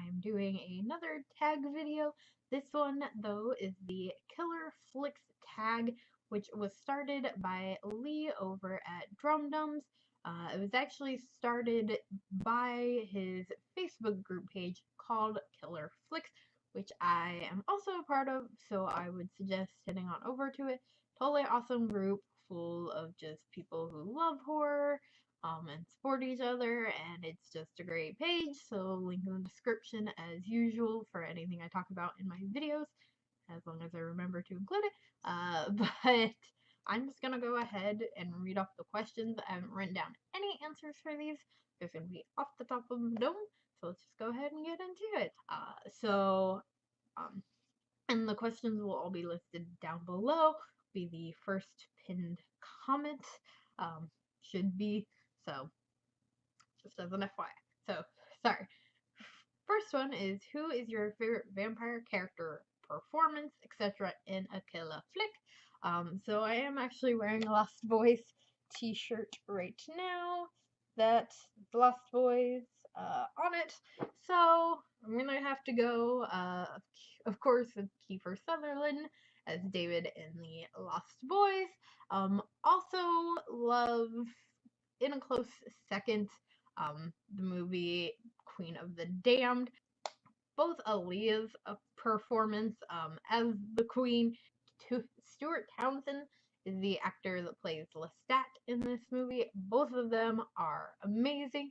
I'm doing another tag video. This one, though, is the Killer Flicks tag, which was started by Lee over at Drum Dums. It was actually started by his Facebook group page called Killer Flicks, which I am also a part of, so I would suggest heading on over to it. Totally awesome group full of just people who love horror and support each other, and it's just a great page, so link in the description as usual for anything I talk about in my videos, as long as I remember to include it. But I'm just gonna go ahead and read off the questions. I haven't written down any answers for these. They're gonna be off the top of the dome, so let's just go ahead and get into it. And the questions will all be listed down below. Be the first pinned comment. Should be. So, just as an FYI. So, sorry. First one is, who is your favorite vampire character, performance, etc. in a killer flick? So I am actually wearing a Lost Boys t-shirt right now. That's Lost Boys on it. So I'm gonna have to go, of course, with Kiefer Sutherland as David in the Lost Boys. Also love, in a close second, the movie Queen of the Damned. Both Aaliyah's performance as the Queen, Stuart Townsend is the actor that plays Lestat in this movie. Both of them are amazing.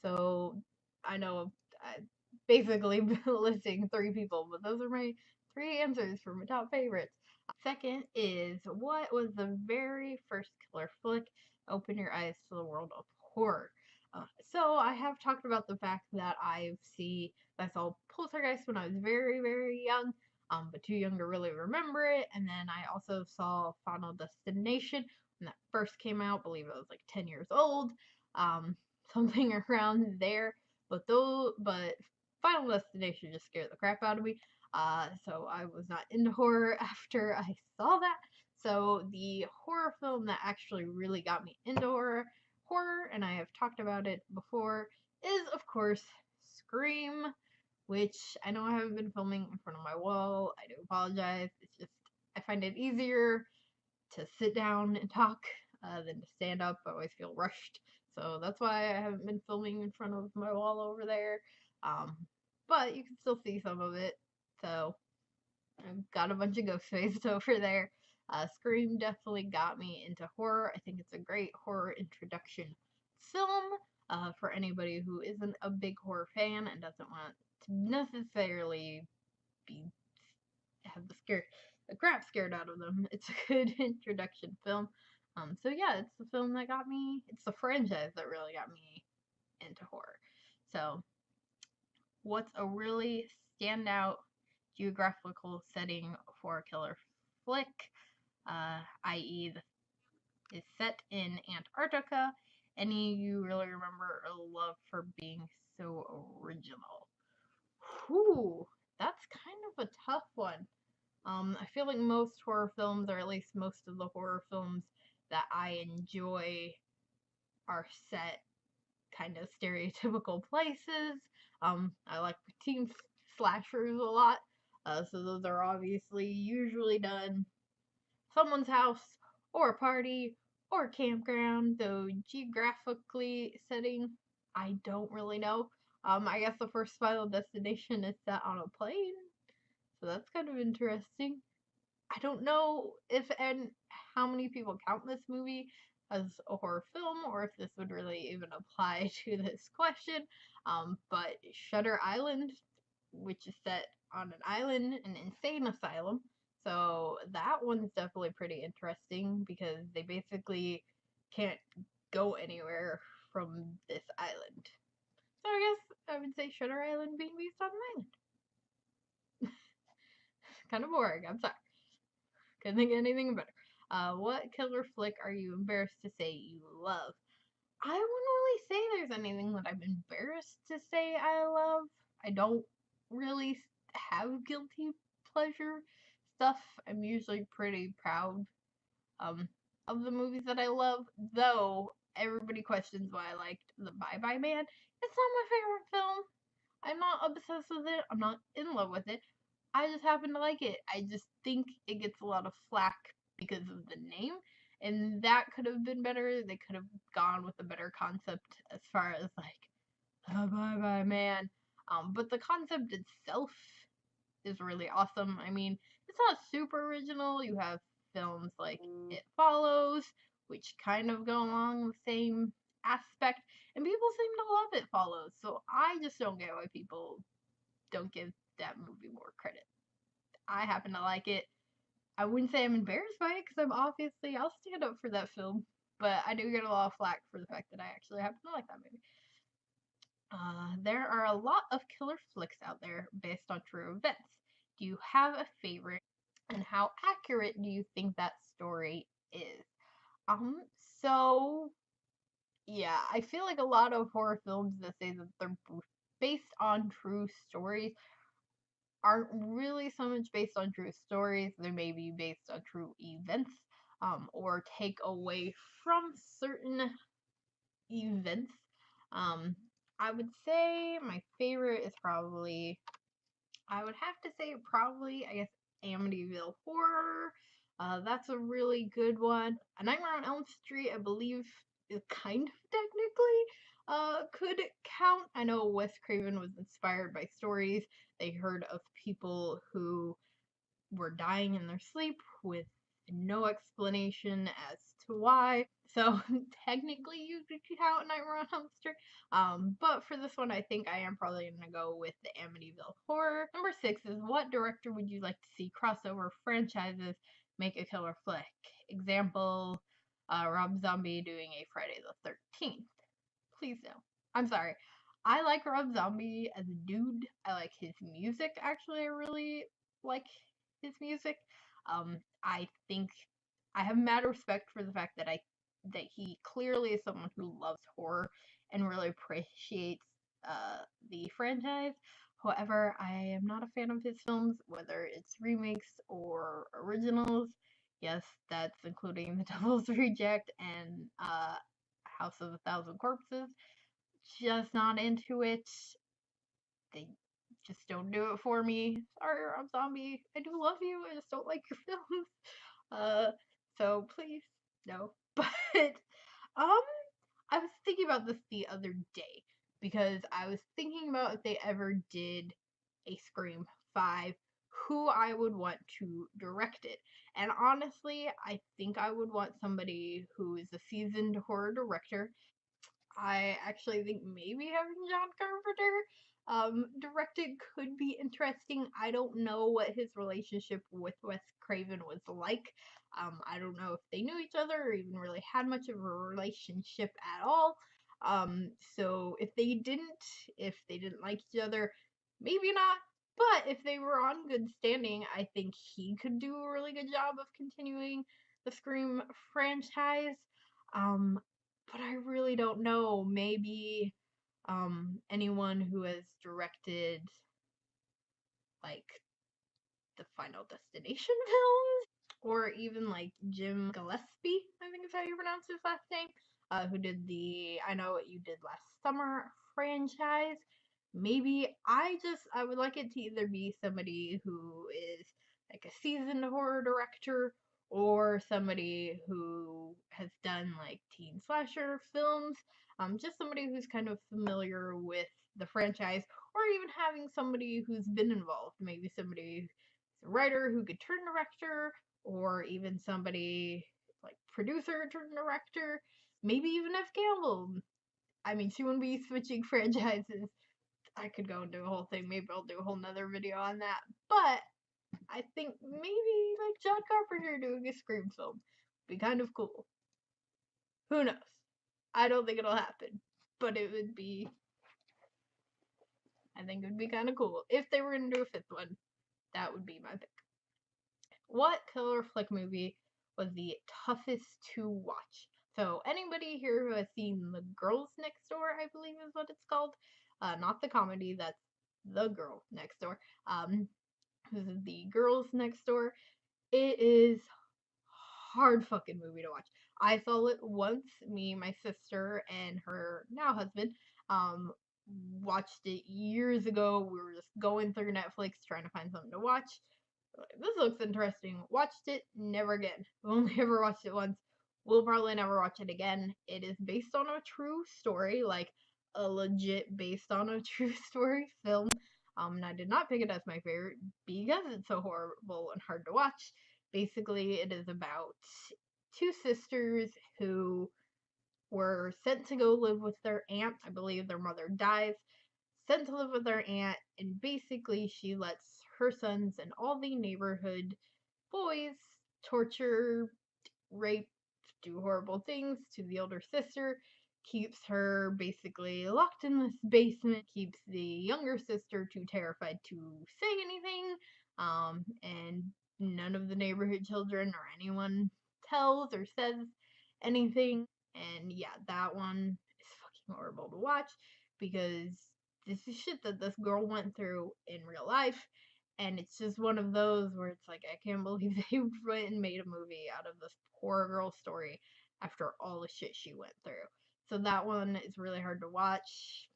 So I know I basically listing 3 people, but those are my 3 answers for my top favorites. Second is, what was the very first killer flick? Open your eyes to the world of horror. So I have talked about the fact that I saw Poltergeist when I was very, very young, but too young to really remember it. And then I also saw Final Destination when that first came out. I believe I was like 10 years old, something around there. But Final Destination just scared the crap out of me. So I was not into horror after I saw that. So the horror film that actually really got me into horror, and I have talked about it before, is of course Scream, which I know I haven't been filming in front of my wall. I do apologize. It's just, I find it easier to sit down and talk than to stand up. I always feel rushed. So that's why I haven't been filming in front of my wall over there. But you can still see some of it. So I've got a bunch of ghost faces over there. Scream definitely got me into horror. I think it's a great horror introduction film for anybody who isn't a big horror fan and doesn't want to necessarily have the crap scared out of them. It's a good introduction film. So yeah, it's the film that got me. It's the franchise that really got me into horror. So, what's a really standout geographical setting for a killer flick, i.e. is set in Antarctica? Any you really remember or love for being so original? Whew, that's kind of a tough one. I feel like most horror films, or at least most of the horror films that I enjoy, are set kind of stereotypical places. I like teen slashers a lot, so those are obviously usually done someone's house, or a party, or a campground. So geographically setting, I don't really know. I guess the first Final Destination is set on a plane, so that's kind of interesting. I don't know if and how many people count this movie as a horror film, or if this would really even apply to this question. But Shutter Island, which is set on an island, an insane asylum. So that one's definitely pretty interesting because they basically can't go anywhere from this island. So I guess I would say Shutter Island being based on an island. Kind of boring, I'm sorry. Couldn't think of anything better. What killer flick are you embarrassed to say you love? I wouldn't really say there's anything that I'm embarrassed to say I love. I don't really have guilty pleasure stuff. I'm usually pretty proud of the movies that I love, though everybody questions why I liked The Bye Bye Man. It's not my favorite film. I'm not obsessed with it. I'm not in love with it. I just happen to like it. I just think it gets a lot of flack because of the name, and that could have been better. They could have gone with a better concept as far as like bye bye man. But the concept itself is really awesome. I mean, it's not super original. You have films like It Follows, which kind of go along the same aspect, and people seem to love It Follows. So I just don't get why people don't give that movie more credit. I happen to like it. I wouldn't say I'm embarrassed by it because I'll stand up for that film, but I do get a lot of flack for the fact that I actually happen to like that movie. There are a lot of killer flicks out there based on true events. Do you have a favorite, and how accurate do you think that story is? Um, so yeah, I feel like a lot of horror films that say that they're based on true stories aren't really so much based on true stories. They may be based on true events, or take away from certain events. Um, I would say my favorite is probably, I would have to say probably, I guess, Amityville Horror. That's a really good one. A Nightmare on Elm Street, I believe, is kind of technically could count. I know Wes Craven was inspired by stories they heard of people who were dying in their sleep with no explanation as to why. So technically, you could count Nightmare on Elm Street. But for this one, I think I am probably gonna go with the Amityville Horror. Number 6 is, what director would you like to see crossover franchises make a killer flick? Example, Rob Zombie doing a Friday the 13th. Please no. I'm sorry. I like Rob Zombie as a dude. I like his music. Actually, I really like his music. I think I have mad respect for the fact that he clearly is someone who loves horror and really appreciates the franchise. However, I am not a fan of his films, whether it's remakes or originals. Yes, that's including The Devil's Reject and House of a Thousand Corpses. Just not into it. They just don't do it for me. Sorry, Rob Zombie. I do love you. I just don't like your films. So please, no. But um, I was thinking about this the other day because I was thinking about if they ever did a Scream 5, who I would want to direct it. And honestly, I think I would want somebody who is a seasoned horror director. I actually think maybe having John Carpenter directed could be interesting. I don't know what his relationship with Wes Craven was like. I don't know if they knew each other or even really had much of a relationship at all. So if they didn't like each other, maybe not. But if they were on good standing, I think he could do a really good job of continuing the Scream franchise. Um, but I really don't know. Maybe anyone who has directed like the Final Destination films, or even like Jim Gillespie, I think is how you pronounce his last name, who did the I Know What You Did Last Summer franchise. Maybe I would like it to either be somebody who is like a seasoned horror director, or somebody who has done like teen slasher films. Just somebody who's kind of familiar with the franchise, or even having somebody who's been involved. Maybe somebody, a writer who could turn director, or even somebody like producer turned director. Maybe even F. Campbell. I mean, she wouldn't be switching franchises. I could go and do a whole thing. Maybe I'll do a whole nother video on that. But I think maybe like John Carpenter doing a Scream film would be kind of cool. Who knows? I don't think it'll happen, but it would be. I think it would be kind of cool if they were gonna do a 5th one. That would be my pick. What killer flick movie was the toughest to watch? So anybody here who has seen The Girls Next Door, I believe is what it's called, not the comedy, that's The Girl Next Door. This is The Girls Next Door. It is hard fucking movie to watch. I saw it once, me, my sister, and her now husband. watched it years ago. We were just going through Netflix trying to find something to watch. Like, this looks interesting. Watched it, never again. Only ever watched it once. We'll probably never watch it again. It is based on a true story, like a legit based on a true story film. And I did not pick it as my favorite because it's so horrible and hard to watch. Basically, it is about two sisters who were sent to go live with their aunt. I believe their mother dies. Sent to live with their aunt, and basically she lets her sons and all the neighborhood boys torture, rape, do horrible things to the older sister, keeps her basically locked in this basement, keeps the younger sister too terrified to say anything, and none of the neighborhood children or anyone tells or says anything. And yeah, that one is fucking horrible to watch because this is shit that this girl went through in real life. And it's just one of those where it's like, I can't believe they went and made a movie out of this poor girl's story after all the shit she went through. So that one is really hard to watch.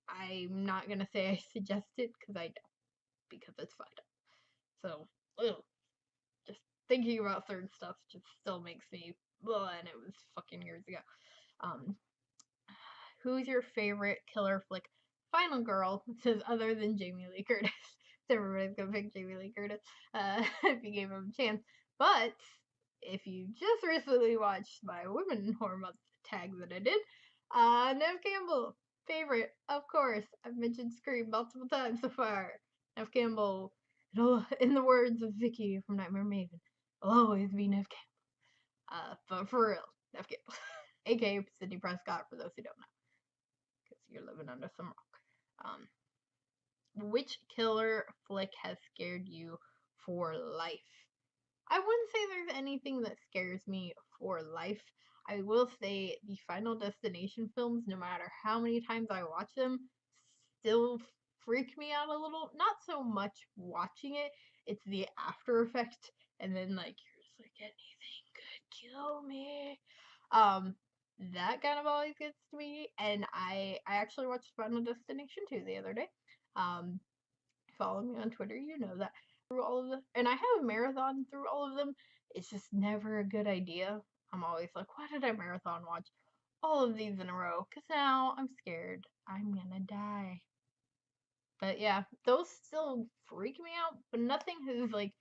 I'm not gonna say I suggest it because I don't, because it's fucked up. So, ugh, just thinking about certain stuff just still makes me, ugh, and it was fucking years ago. Um, who's your favorite killer flick? Final girl says other than Jamie Lee Curtis. Everybody's gonna pick Jamie Lee Curtis if you gave him a chance. But if you just recently watched my Women in Horror Month tag that I did, Nev Campbell, favorite, of course. I've mentioned Scream multiple times so far. Nev Campbell, in the words of Vicky from Nightmare Maven, will always be Nev Campbell. But for real, Nev Campbell, aka Sidney Prescott, for those who don't know, because you're living under some rock. Which killer flick has scared you for life? I wouldn't say there's anything that scares me for life. I will say the Final Destination films, no matter how many times I watch them, still freak me out a little. Not so much watching it, it's the after effect, and then like you're just like, anything could kill me. That kind of always gets to me, and I actually watched Final Destination 2 the other day. Um, follow me on Twitter, you know that. Through all of them, and I have a marathon through all of them. It's just never a good idea. I'm always like, why did I marathon watch all of these in a row? Because now I'm scared I'm gonna die. But yeah, those still freak me out, but nothing has like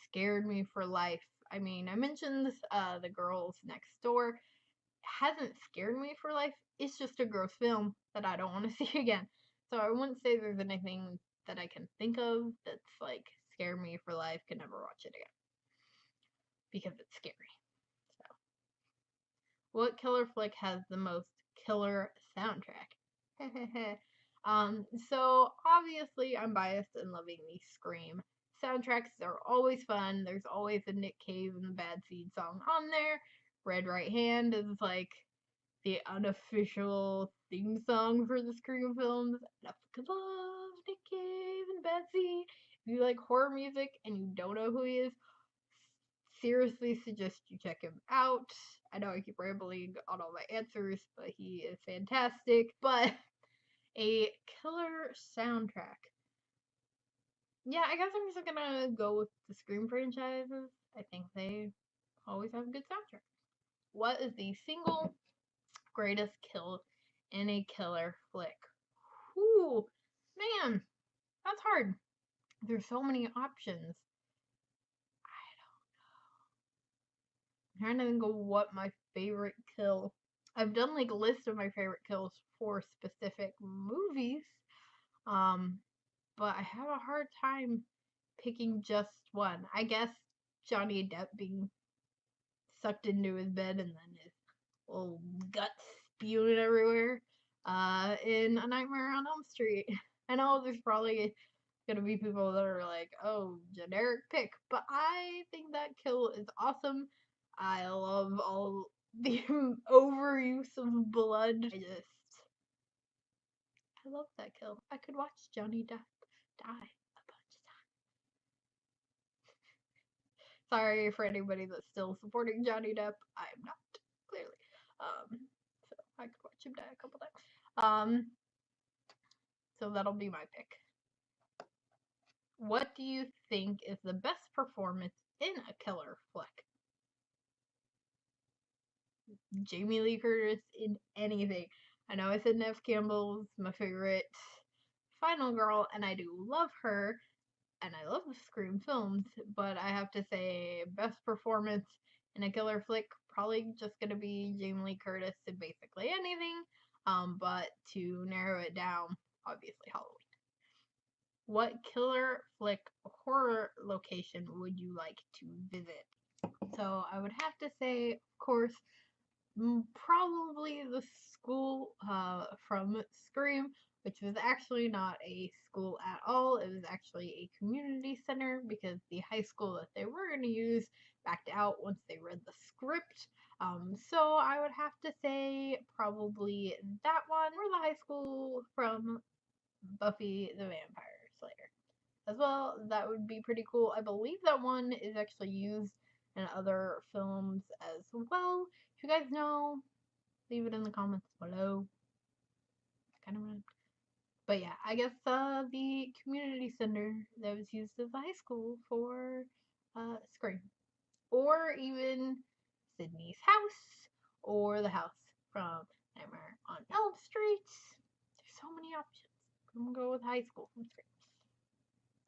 scared me for life. I mean, I mentioned this, the girls next door hasn't scared me for life. It's just a gross film that I don't want to see again. So I wouldn't say there's anything that I can think of that's like scared me for life. Could never watch it again because it's scary. So, what killer flick has the most killer soundtrack? So obviously I'm biased in loving the Scream soundtracks. They're always fun. There's always a Nick Cave and the Bad Seed song on there. Red Right Hand is like the unofficial theme song for the Scream films. And I fucking love Nick Cave and Bad Seed. If you like horror music and you don't know who he is, seriously suggest you check him out. I know I keep rambling on all my answers, but he is fantastic. But a killer soundtrack. Yeah, I guess I'm just gonna go with the Scream franchises. I think they always have a good soundtrack. What is the single greatest kill in a killer flick? Ooh, man, that's hard. There's so many options. I'm trying to think of what my favorite kill. I've done like a list of my favorite kills for specific movies. Um, but I have a hard time picking just one. I guess Johnny Depp being sucked into his bed and then his little guts spewing everywhere in A Nightmare on Elm Street. I know there's probably gonna be people that are like, oh, generic pick, but I think that kill is awesome. I love all the overuse of blood. I love that kill. I could watch Johnny Depp die a bunch of times. Sorry for anybody that's still supporting Johnny Depp. I am not, clearly. So I could watch him die a couple times. so that'll be my pick. What do you think is the best performance in a killer flick? Jamie Lee Curtis in anything. I know I said Neve Campbell's my favorite final girl, and I do love her, and I love the Scream films, but I have to say, best performance in a killer flick, probably just gonna be Jamie Lee Curtis in basically anything, but to narrow it down, obviously Halloween. What killer flick horror location would you like to visit? So I would have to say, of course, probably the school from Scream, which was actually not a school at all. It was actually a community center because the high school that they were going to use backed out once they read the script. So I would have to say probably that one, or the high school from Buffy the Vampire Slayer as well. That would be pretty cool. I believe that one is actually used in other films as well. If you guys know, leave it in the comments below. Kind of random. But yeah, I guess the community center that was used as a high school for Scream. Or even Sydney's house, or the house from Nightmare on Elm Street. There's so many options. I'm gonna go with high school from Scream.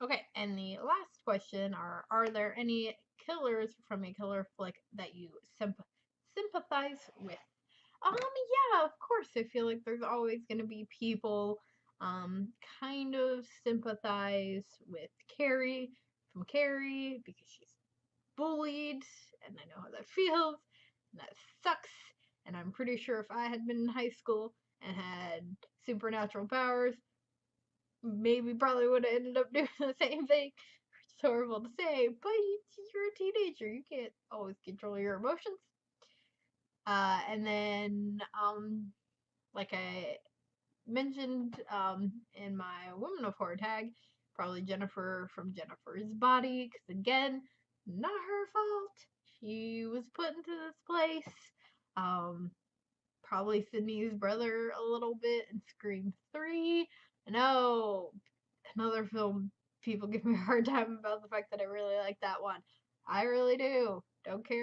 Okay, and the last question are there any killers from a killer flick that you sympathize with? Yeah, of course. I feel like there's always going to be people kind of sympathize with Carrie from Carrie because she's bullied, and I know how that feels, and that sucks. And I'm pretty sure if I had been in high school and had supernatural powers, maybe probably would have ended up doing the same thing. It's horrible to say, but you're a teenager. You can't always control your emotions. And then, like I mentioned in my Women of Horror tag, probably Jennifer from Jennifer's Body, because again, not her fault. She was put into this place. Probably Sydney's brother a little bit in Scream 3. I know, another film people give me a hard time about the fact that I really like that one. I really do. Don't care.